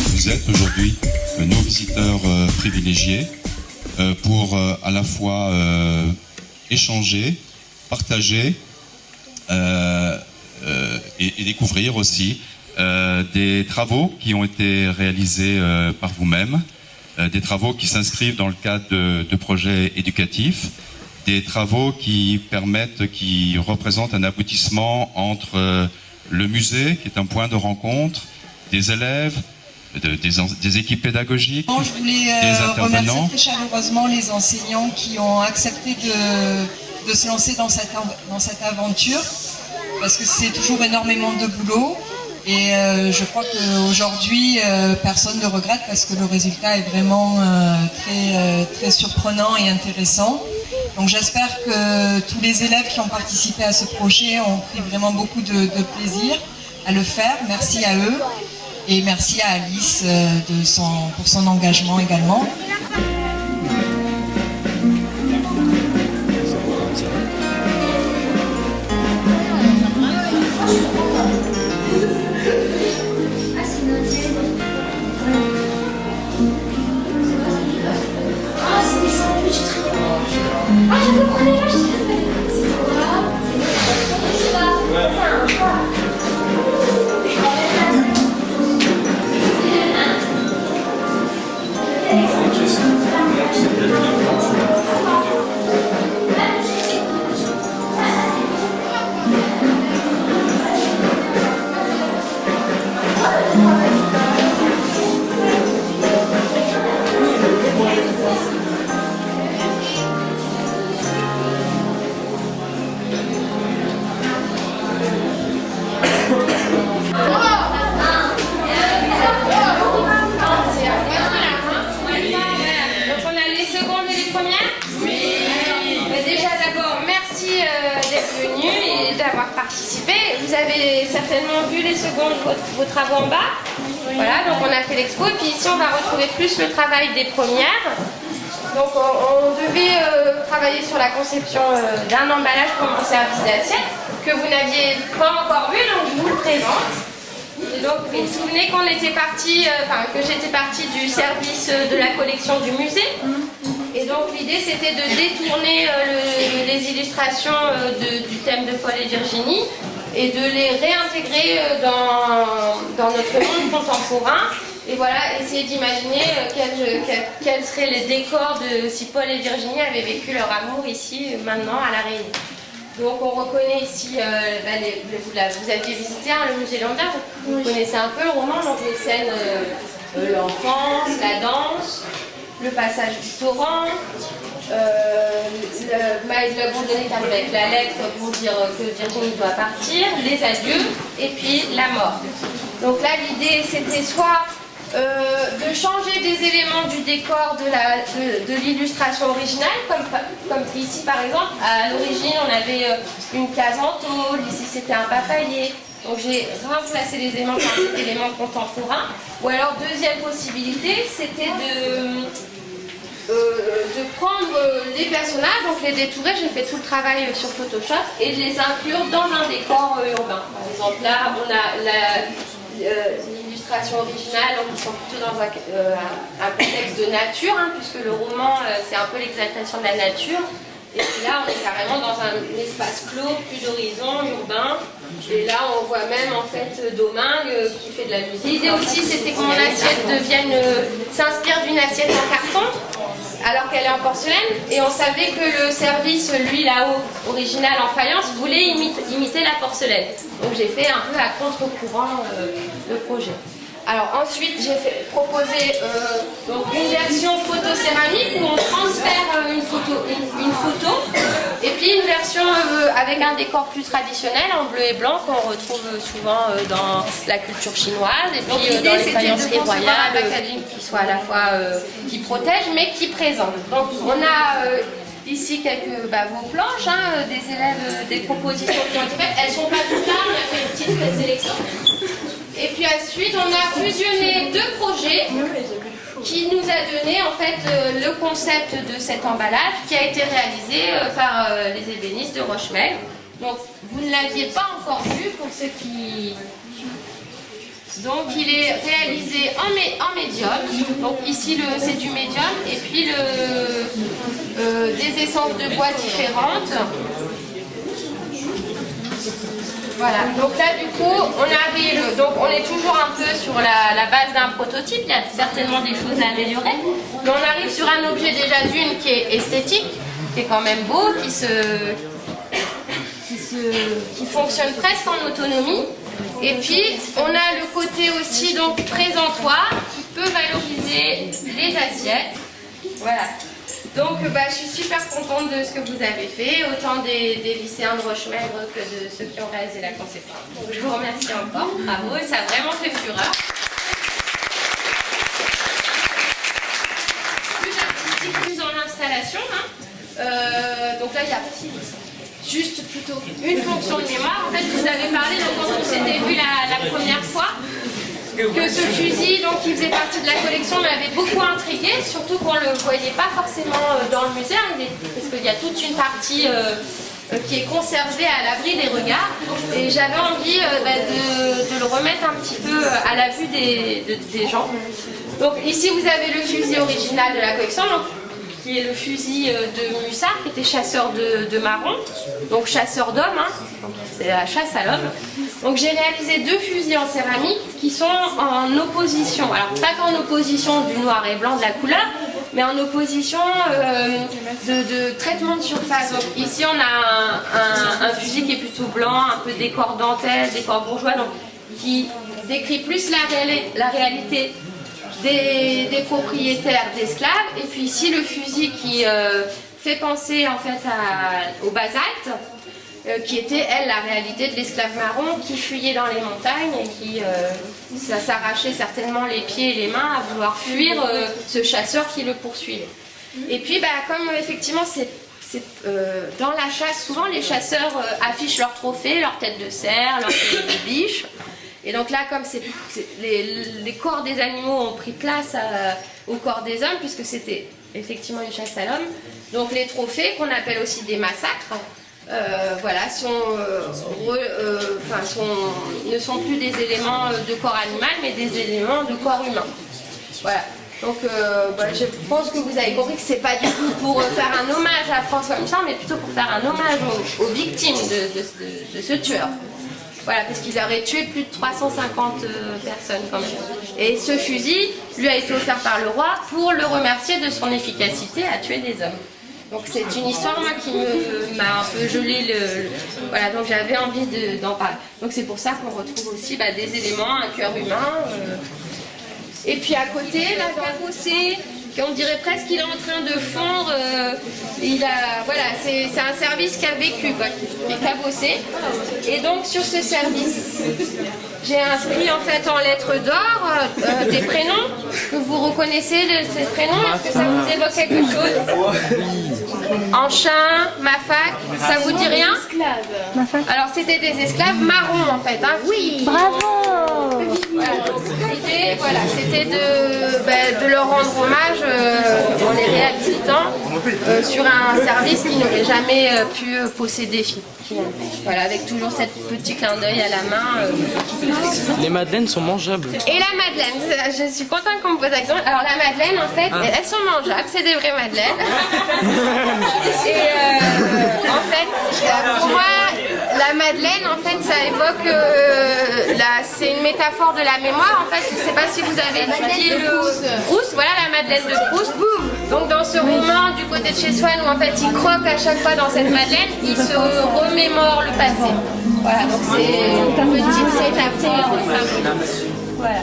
Vous êtes aujourd'hui nos visiteurs privilégiés pour à la fois échanger, partager et découvrir aussi des travaux qui ont été réalisés par vous-même, des travaux qui s'inscrivent dans le cadre de projets éducatifs, des travaux qui représentent un aboutissement entre le musée, qui est un point de rencontre, des élèves, des équipes pédagogiques, je voulais des intervenants. remercier très chaleureusement les enseignants qui ont accepté de se lancer dans cette aventure, parce que c'est toujours énormément de boulot. Et je crois qu'aujourd'hui, personne ne regrette parce que le résultat est vraiment très surprenant et intéressant. Donc j'espère que tous les élèves qui ont participé à ce projet ont pris vraiment beaucoup de plaisir à le faire. Merci à eux et merci à Alice pour son engagement également. Vous avez certainement vu les secondes, vos travaux en bas. Voilà, donc on a fait l'expo. Et puis ici, on va retrouver plus le travail des premières. Donc on devait travailler sur la conception d'un emballage pour mon service d'assiette que vous n'aviez pas encore vu, donc je vous le présente. Et donc vous vous souvenez qu'on était parti, que j'étais partie du service de la collection du musée. Et donc l'idée c'était de détourner les illustrations du thème de Paul et Virginie et de les réintégrer dans notre monde contemporain. Et voilà, essayer d'imaginer quels seraient les décors si Paul et Virginie avaient vécu leur amour ici, maintenant, à La Réunion. Donc on reconnaît ici, vous aviez visité le musée Lambert, vous connaissez un peu le roman, donc les scènes, l'enfance, la danse, le passage du torrent, Maëlle Lebondonnet qui arrive avec la lettre pour dire que Virginie doit partir, les adieux et puis la mort. Donc là l'idée c'était soit de changer des éléments du décor de l'illustration originale, comme ici par exemple, à l'origine on avait une case en tôle, ici c'était un papayer. Donc j'ai remplacé les éléments par des éléments contemporains. Ou alors deuxième possibilité, c'était de prendre les personnages, donc les détourer, j'ai fait tout le travail sur Photoshop et les inclure dans un décor urbain. Par exemple là on a l'illustration originale, donc ils sont plutôt dans un contexte de nature, puisque le roman c'est un peu l'exaltation de la nature. Et puis là, on est carrément dans un espace clos, plus d'horizon, urbain. Et là, on voit même en fait Domingue qui fait de la musique. L'idée aussi, c'était que mon assiette s'inspire d'une assiette en carton, alors qu'elle est en porcelaine. Et on savait que le service, lui là-haut, original en faïence, voulait imiter la porcelaine. Donc j'ai fait un peu à contre-courant le projet. Alors ensuite j'ai proposé une version photo-céramique où on transfère une photo et puis une version avec un décor plus traditionnel en bleu et blanc qu'on retrouve souvent dans la culture chinoise et puis dans les faïenceries royales qui soit à la fois qui protège mais qui présente. Donc on a ici quelques vos planches, des élèves, des propositions qui ont été faites. Elles sont pas toutes là, on a fait une petite présélection. Et puis ensuite, on a fusionné 2 projets qui nous a donné en fait le concept de cet emballage qui a été réalisé par les ébénistes de Rochemel. Donc vous ne l'aviez pas encore vu pour ceux qui... Donc il est réalisé en médium. Donc ici c'est du médium et puis des essences de bois différentes. Voilà, donc là du coup on arrive, donc on est toujours un peu sur la base d'un prototype, il y a certainement des choses à améliorer, mais on arrive sur un objet déjà d'une qui est esthétique, qui est quand même beau, qui fonctionne presque en autonomie, et puis on a le côté aussi donc présentoir qui peut valoriser les assiettes. Voilà. Donc je suis super contente de ce que vous avez fait, autant des lycéens de Rochemaigre que de ceux qui ont réalisé la conception. Donc je vous remercie encore, bravo, ça a vraiment fait fureur. Plus artistique, plus en installation. Donc là il y a juste plutôt une fonction de mémoire. En fait vous avez parlé, donc quand on s'était vu la première fois, que ce fusil donc, qui faisait partie de la collection m'avait beaucoup intrigué, surtout qu'on ne le voyait pas forcément dans le musée, parce qu'il y a toute une partie qui est conservée à l'abri des regards, et j'avais envie de le remettre un petit peu à la vue des gens. Donc ici vous avez le fusil original de la collection, donc, qui est le fusil de Mussard, qui était chasseur de marron, donc chasseur d'hommes, c'est la chasse à l'homme. Donc j'ai réalisé 2 fusils en céramique qui sont en opposition, alors pas qu'en opposition du noir et blanc de la couleur, mais en opposition de traitement de surface. Donc ici on a un fusil qui est plutôt blanc, un peu décor dentelle, décor bourgeois, donc qui décrit plus la réalité des propriétaires d'esclaves, et puis ici le fusil qui fait penser en fait au basalte, qui était elle la réalité de l'esclave marron qui fuyait dans les montagnes et qui ça s'arrachait certainement les pieds et les mains à vouloir fuir ce chasseur qui le poursuivait. Et puis comme effectivement dans la chasse, souvent les chasseurs affichent leurs trophées, leur tête de cerf, leur tête de biche. Et donc là, comme les corps des animaux ont pris place au corps des hommes, puisque c'était effectivement une chasse à l'homme, donc les trophées, qu'on appelle aussi des massacres, ne sont plus des éléments de corps animal, mais des éléments de corps humain. Voilà. Donc je pense que vous avez compris que c'est pas du tout pour faire un hommage à François Mussard, mais plutôt pour faire un hommage aux victimes de ce tueur. Voilà, parce qu'il aurait tué plus de 350 personnes quand même. Et ce fusil lui a été offert par le roi pour le remercier de son efficacité à tuer des hommes. Donc c'est une histoire moi, qui m'a un peu gelé Voilà, donc j'avais envie d'en parler. Donc c'est pour ça qu'on retrouve aussi des éléments, un cœur humain. Et puis à côté, la carrossée, on dirait presque qu'il est en train de fondre. C'est un service qui a vécu, qui est cabossé. Et donc sur ce service, j'ai inscrit en fait en lettres d'or des prénoms que vous reconnaissez ces prénoms. Est-ce que ça vous évoque quelque chose? Enchin, Mafac, ça vous dit rien? Alors c'était des esclaves marrons en fait. Oui. Bravo. L'idée, c'était de leur rendre hommage en les réhabilitant sur un service qu'ils n'auraient jamais pu posséder. Voilà, avec toujours cette petit clin d'œil à la main. Les madeleines sont mangeables. Et la madeleine, je suis contente qu'on me pose la question. Alors la madeleine, en fait, elles sont mangeables, c'est des vraies madeleines. Et en fait, pour moi, la madeleine, en fait, ça évoque, c'est une métaphore de la mémoire. En fait, je ne sais pas si vous avez étudié le Proust. Voilà la madeleine de Proust. Donc dans ce roman du côté de chez Swann, où en fait il croque à chaque fois dans cette madeleine, il se remémore le passé. Voilà, donc c'est une petite métaphore. Voilà.